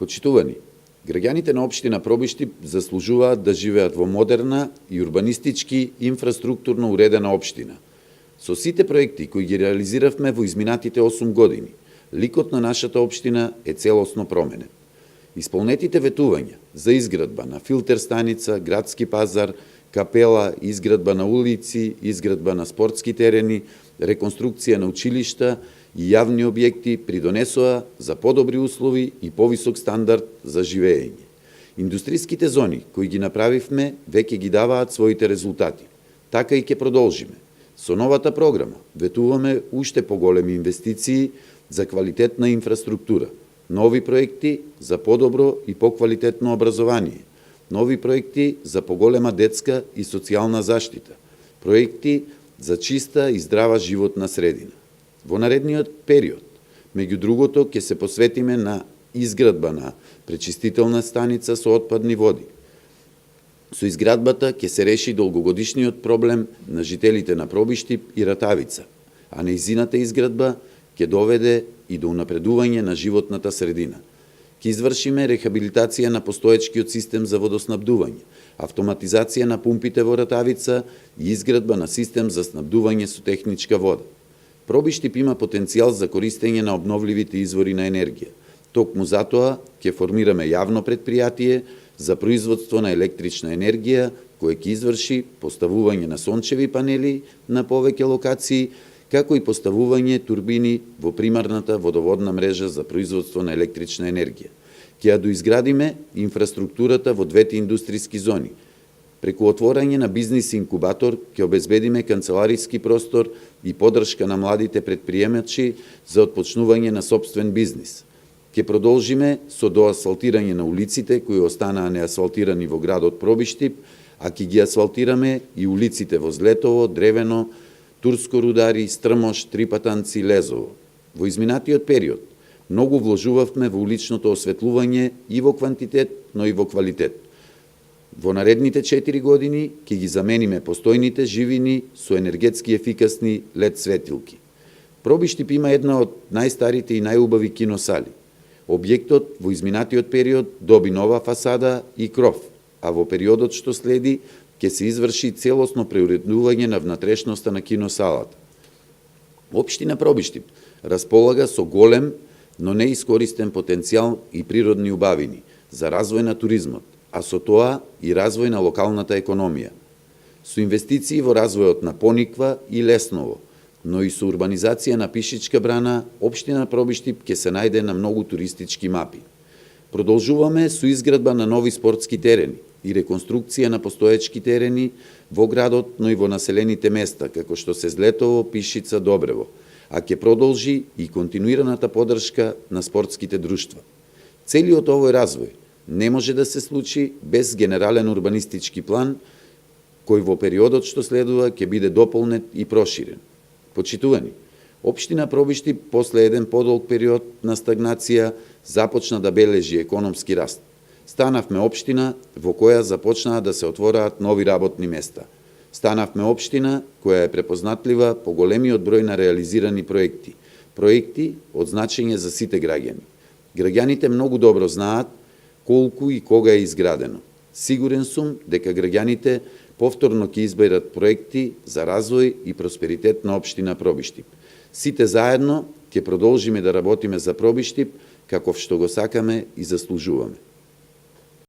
Почитувани, граѓаните на општина Пробиштип заслужуваат да живеат во модерна и урбанистички инфраструктурно уредена општина. Со сите проекти кои ги реализиравме во изминатите 8 години, ликот на нашата општина е целосно променен. Исполнетите ветувања за изградба на филтер станица, градски пазар, капела, изградба на улици, изградба на спортски терени, реконструкција на училишта и јавни објекти придонесоа за подобри услови и повисок стандард за живеење. Индустриските зони кои ги направивме веќе ги даваат своите резултати. Така и ќе продолжиме. Со новата програма ветуваме уште поголеми инвестиции за квалитетна инфраструктура, нови проекти за подобро и поквалитетно образование, нови проекти за поголема детска и социјална заштита, проекти за чиста и здрава животна средина. Во наредниот период, меѓу другото, ќе се посветиме на изградба на пречистителна станица со отпадни води. Со изградбата ќе се реши долгогодишниот проблем на жителите на Пробиштип и Ратавица, а нејзината изградба ќе доведе и до унапредување на животната средина. Ќе извршиме рехабилитација на постоечкиот систем за водоснабдување, автоматизација на пумпите во Ратавица и изградба на систем за снабдување со техничка вода. Пробиштип има потенцијал за користење на обновливите извори на енергија. Токму затоа ќе формираме јавно предпријатие за производство на електрична енергија, кое ќе изврши поставување на сончеви панели на повеќе локации, како и поставување турбини во примарната водоводна мрежа за производство на електрична енергија. Ќе ја доизградиме инфраструктурата во двете индустријски зони. Преку отворање на бизнис инкубатор ќе обезбедиме канцелариски простор и поддршка на младите предприемачи за отпочнување на сопствен бизнис. Ќе продолжиме со доасфалтирање на улиците кои останаа неасфалтирани во градот Пробиштип, а ќе ги асфалтираме и улиците во Злетово, Древено, Турско Рудари, Стрмош, Трипатанци, Лезово. Во изминатиот период многу вложувавме во уличното осветлување и во квантитет, но и во квалитет. Во наредните 4 години ќе ги замениме постојните живини со енергетски ефикасни LED светилки. Пробиштип има една од најстарите и најубави киносали. Објектот во изминатиот период доби нова фасада и кров, а во периодот што следи ќе се изврши целосно преуредување на внатрешноста на киносалата. Општина Пробиштип располага со голем, но неискористен потенцијал и природни убавини за развој на туризмот, а со тоа и развој на локалната економија. Со инвестиции во развојот на Пониква и Лесново, но и со урбанизација на Пишичка брана, општина Пробиштип ќе се најде на многу туристички мапи. Продолжуваме со изградба на нови спортски терени и реконструкција на постоечки терени во градот, но и во населените места, како што се Злетово, Пишица, Добрево, а ќе продолжи и континуираната поддршка на спортските друштва. Целиот овој развој не може да се случи без генерален урбанистички план, кој во периодот што следува ќе биде дополнет и проширен. Почитувани, општина Пробиштип после еден подолг период на стагнација започна да бележи економски раст. Станавме општина во која започнаа да се отвораат нови работни места. Станавме општина која е препознатлива по големиот број на реализирани проекти. Проекти од значење за сите граѓани. Граѓаните многу добро знаат колку и кога е изградено. Сигурен сум дека граѓаните повторно ќе изберат проекти за развој и просперитет на општина Пробиштип. Сите заедно ќе продолжиме да работиме за Пробиштип, каков што го сакаме и заслужуваме.